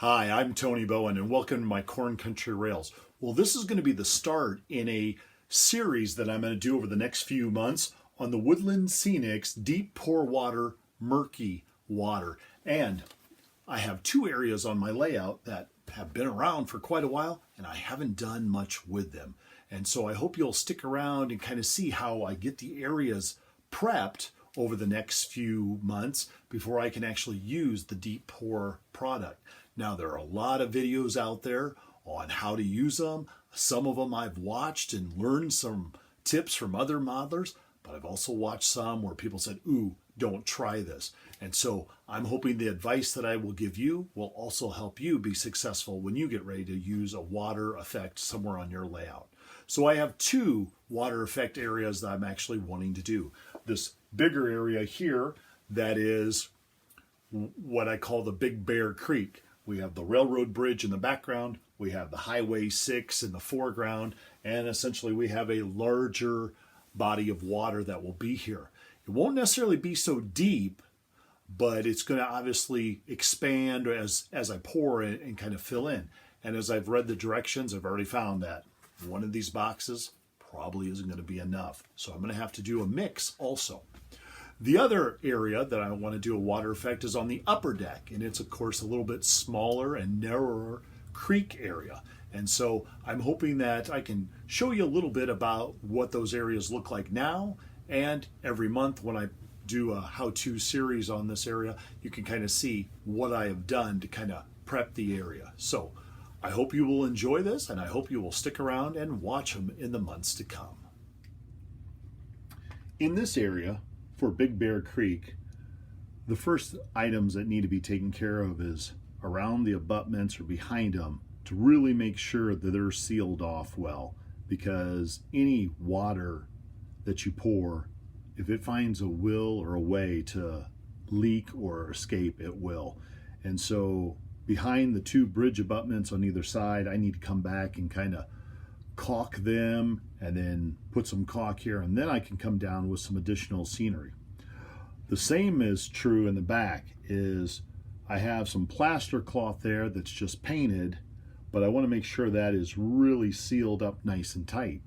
Hi, I'm Tony Bowen, and welcome to my Corn Country Rails. Well, this is going to be the start in a series that I'm going to do over the next few months on the Woodland Scenics deep pour water, murky water. And I have two areas on my layout that have been around for quite a while, and I haven't done much with them. And so I hope you'll stick around and kind of see how I get the areas prepped over the next few months before I can actually use the deep pour product. Now, there are a lot of videos out there on how to use them. Some of them I've watched and learned some tips from other modelers, but I've also watched some where people said, ooh, don't try this. And so I'm hoping the advice that I will give you will also help you be successful when you get ready to use a water effect somewhere on your layout. So I have two water effect areas that I'm actually wanting to do. This bigger area here that is what I call the Big Bear Creek. We have the railroad bridge in the background, we have the Highway 6 in the foreground, and essentially we have a larger body of water that will be here. It won't necessarily be so deep, but it's going to obviously expand as I pour and kind of fill in. And as I've read the directions, I've already found that one of these boxes probably isn't going to be enough. So I'm going to have to do a mix also. The other area that I want to do a water effect is on the upper deck, and it's of course a little bit smaller and narrower creek area. And so I'm hoping that I can show you a little bit about what those areas look like now, and every month when I do a how-to series on this area, you can kind of see what I have done to kind of prep the area. So I hope you will enjoy this, and I hope you will stick around and watch them in the months to come. In this area, for Big Bear Creek, the first items that need to be taken care of is around the abutments or behind them to really make sure that they're sealed off well, because any water that you pour, if it finds a will or a way to leak or escape, it will. And so behind the two bridge abutments on either side, I need to come back and kind of caulk them and then put some caulk here, and then I can come down with some additional scenery. The same is true in the back. Is I have some plaster cloth there that's just painted, but I want to make sure that is really sealed up nice and tight.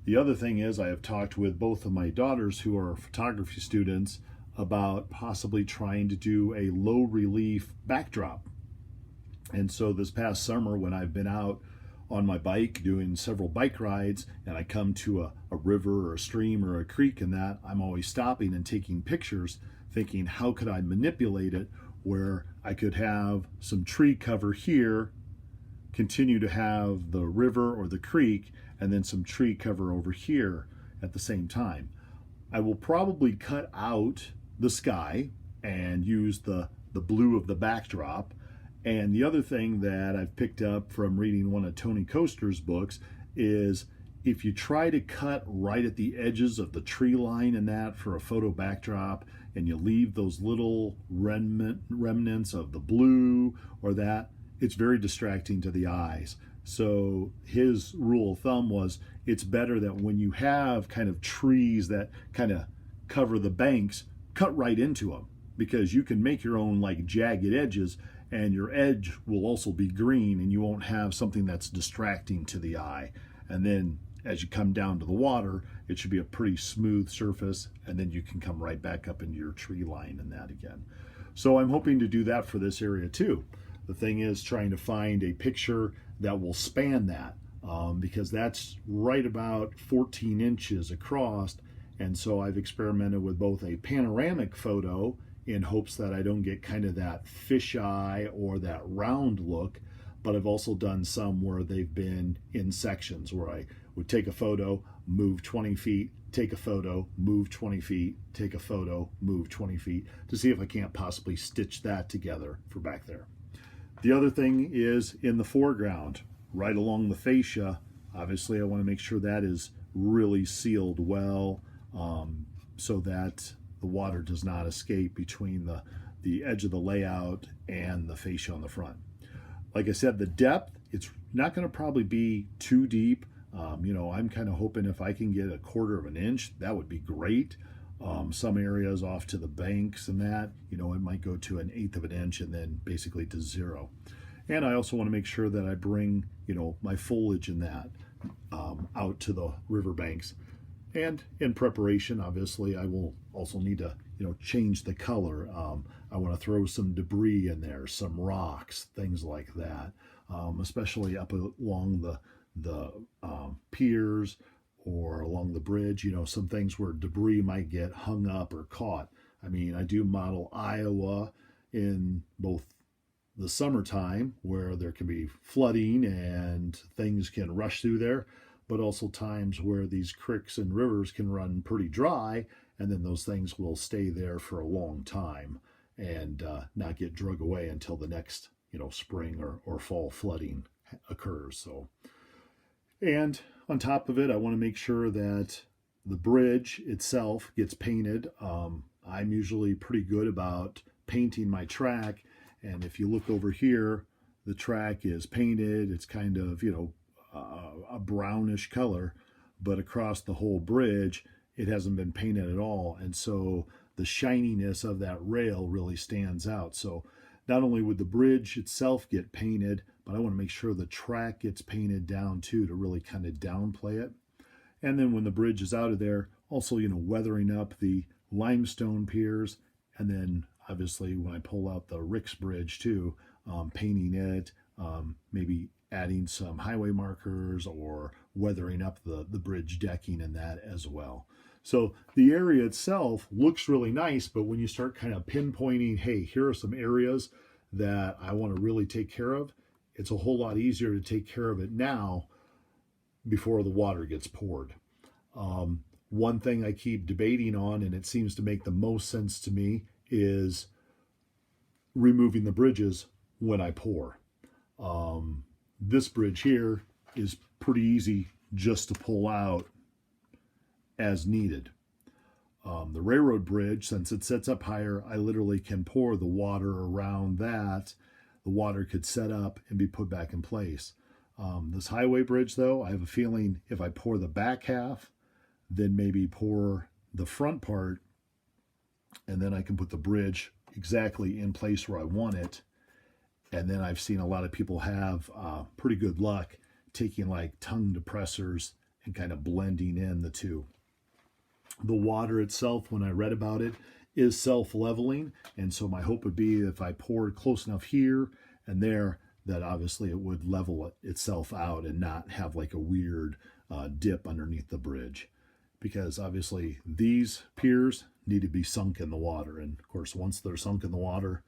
The other thing is I have talked with both of my daughters who are photography students about possibly trying to do a low relief backdrop. And so this past summer when I've been out on my bike doing several bike rides and I come to a river or a stream or a creek, and that I'm always stopping and taking pictures thinking, how could I manipulate it where I could have some tree cover here, continue to have the river or the creek, and then some tree cover over here at the same time. I will probably cut out the sky and use the blue of the backdrop. And the other thing that I've picked up from reading one of Tony Coaster's books is if you try to cut right at the edges of the tree line and that for a photo backdrop, and you leave those little remnants of the blue or that, it's very distracting to the eyes. So his rule of thumb was it's better that when you have kind of trees that kind of cover the banks, cut right into them, because you can make your own like jagged edges, and your edge will also be green and you won't have something that's distracting to the eye. And then as you come down to the water, it should be a pretty smooth surface, and then you can come right back up into your tree line and that again. So I'm hoping to do that for this area too. The thing is trying to find a picture that will span that, because that's right about 14 inches across. And so I've experimented with both a panoramic photo in hopes that I don't get kind of that fisheye or that round look, but I've also done some where they've been in sections where I would take a photo, move 20 feet, take a photo, move 20 feet, take a photo, move 20 feet, to see if I can't possibly stitch that together for back there. The other thing is in the foreground, right along the fascia, obviously I want to make sure that is really sealed well, so that the water does not escape between the edge of the layout and the fascia on the front. Like I said, the depth, it's not going to probably be too deep. I'm kind of hoping if I can get 1/4 of an inch, that would be great. Some areas off to the banks and that, it might go to 1/8 of an inch and then basically to 0. And I also want to make sure that I bring, my foliage in that out to the riverbanks. And in preparation, obviously, I will also need to, change the color. I want to throw some debris in there, some rocks, things like that, especially up along the piers or along the bridge. Some things where debris might get hung up or caught. I mean, I do model Iowa in both the summertime where there can be flooding and things can rush through there, but also times where these creeks and rivers can run pretty dry, and then those things will stay there for a long time and not get drug away until the next, spring or fall flooding occurs. So, and on top of it, I want to make sure that the bridge itself gets painted. I'm usually pretty good about painting my track, and if you look over here, the track is painted. It's kind of, a brownish color, but across the whole bridge, it hasn't been painted at all. And so the shininess of that rail really stands out. So not only would the bridge itself get painted, but I want to make sure the track gets painted down too to really kind of downplay it. And then when the bridge is out of there, also, weathering up the limestone piers. And then obviously when I pull out the Ricks Bridge too, painting it, maybe adding some highway markers or weathering up the bridge decking and that as well. So the area itself looks really nice, but when you start kind of pinpointing, hey, here are some areas that I want to really take care of, it's a whole lot easier to take care of it now before the water gets poured. One thing I keep debating on, and it seems to make the most sense to me, is removing the bridges when I pour. This bridge here is pretty easy just to pull out as needed. The railroad bridge, since it sets up higher, I literally can pour the water around that. The water could set up and be put back in place. This highway bridge, though, I have a feeling if I pour the back half, then maybe pour the front part, and then I can put the bridge exactly in place where I want it. And then I've seen a lot of people have pretty good luck taking like tongue depressors and kind of blending in the two. The water itself, when I read about it, is self-leveling. And so my hope would be if I poured close enough here and there, that obviously it would level itself out and not have like a weird dip underneath the bridge. Because obviously these piers need to be sunk in the water. And of course, once they're sunk in the water,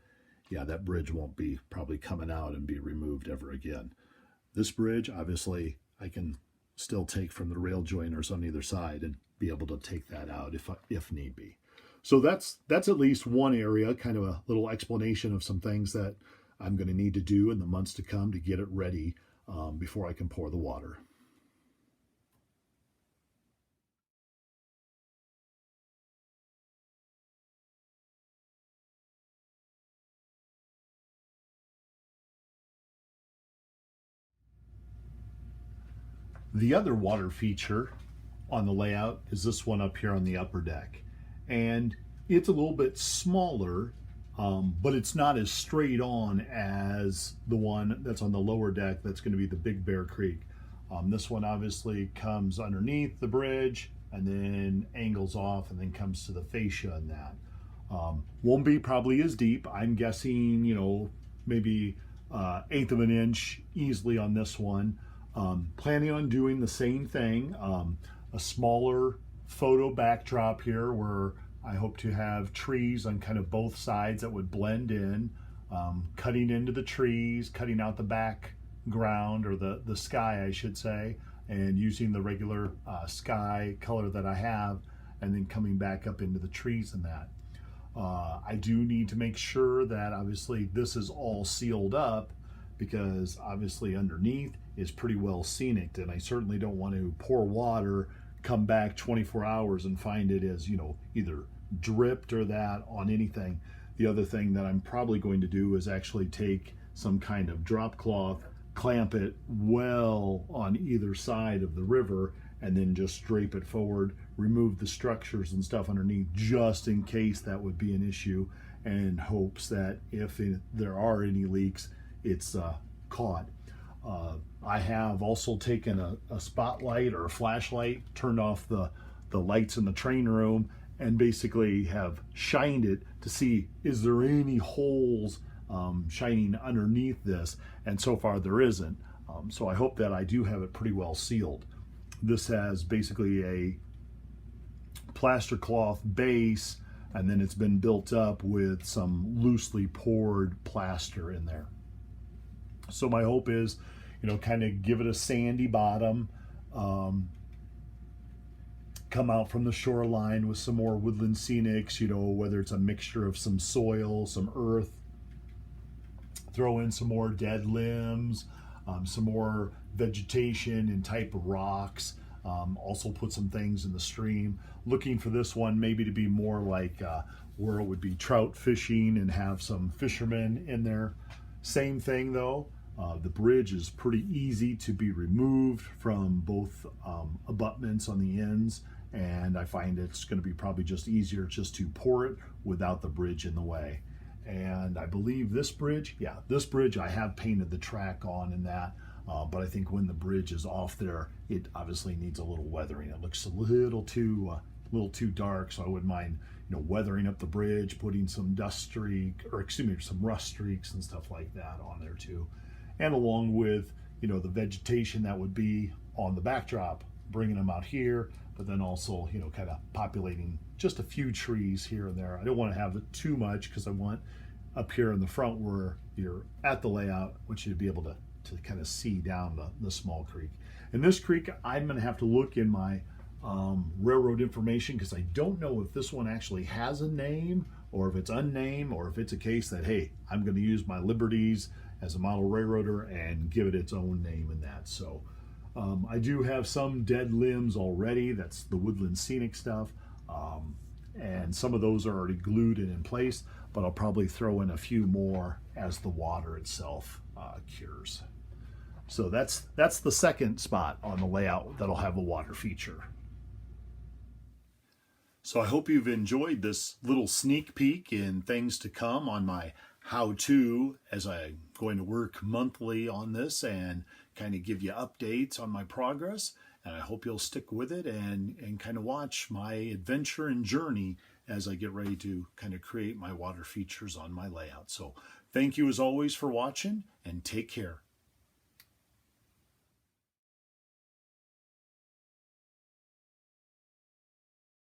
yeah, that bridge won't be probably coming out and be removed ever again. This bridge, obviously, I can still take from the rail joiners on either side and be able to take that out if need be. So that's at least one area, kind of a little explanation of some things that I'm going to need to do in the months to come to get it ready before I can pour the water. The other water feature on the layout is this one up here on the upper deck. And it's a little bit smaller, but it's not as straight on as the one that's on the lower deck that's going to be the Big Bear Creek. This one obviously comes underneath the bridge and then angles off and then comes to the fascia and that. Won't be probably as deep. I'm guessing, maybe 1/8 of an inch easily on this one. Planning on doing the same thing, a smaller photo backdrop here where I hope to have trees on kind of both sides that would blend in, cutting into the trees, cutting out the background or the sky, I should say, and using the regular sky color that I have, and then coming back up into the trees and that. I do need to make sure that obviously this is all sealed up, because obviously underneath is pretty well scenic, and I certainly don't want to pour water, come back 24 hours and find it as, either dripped or that on anything. The other thing that I'm probably going to do is actually take some kind of drop cloth, clamp it well on either side of the river, and then just drape it forward, remove the structures and stuff underneath just in case that would be an issue, and hopes that if there are any leaks, it's caught. I have also taken a spotlight or a flashlight, turned off the lights in the train room, and basically have shined it to see, is there any holes shining underneath this? And so far there isn't. So I hope that I do have it pretty well sealed. This has basically a plaster cloth base, and then it's been built up with some loosely poured plaster in there. So my hope is, kind of give it a sandy bottom, come out from the shoreline with some more Woodland Scenics, whether it's a mixture of some soil, some earth, throw in some more dead limbs, some more vegetation and type of rocks, also put some things in the stream. Looking for this one maybe to be more like where it would be trout fishing and have some fishermen in there. Same thing though, the bridge is pretty easy to be removed from both abutments on the ends, and I find it's going to be probably just easier just to pour it without the bridge in the way. And I believe this bridge, this bridge I have painted the track on in that, but I think when the bridge is off there, it obviously needs a little weathering. It looks a little too dark, so I wouldn't mind, weathering up the bridge, putting some some rust streaks and stuff like that on there too. And along with, the vegetation that would be on the backdrop, bringing them out here, but then also, kind of populating just a few trees here and there. I don't want to have it too much because I want up here in the front where you're at the layout, I want you to be able to kind of see down the small creek. And this creek, I'm going to have to look in my railroad information because I don't know if this one actually has a name or if it's unnamed, or if it's a case that, hey, I'm going to use my liberties as a model railroader and give it its own name in that. So I do have some dead limbs already. That's the Woodland Scenic stuff. And some of those are already glued and in place, but I'll probably throw in a few more as the water itself cures. So that's the second spot on the layout that'll have a water feature. So I hope you've enjoyed this little sneak peek in things to come on my how-to, as I'm going to work monthly on this and kind of give you updates on my progress. And I hope you'll stick with it and kind of watch my adventure and journey as I get ready to kind of create my water features on my layout. So thank you as always for watching, and take care.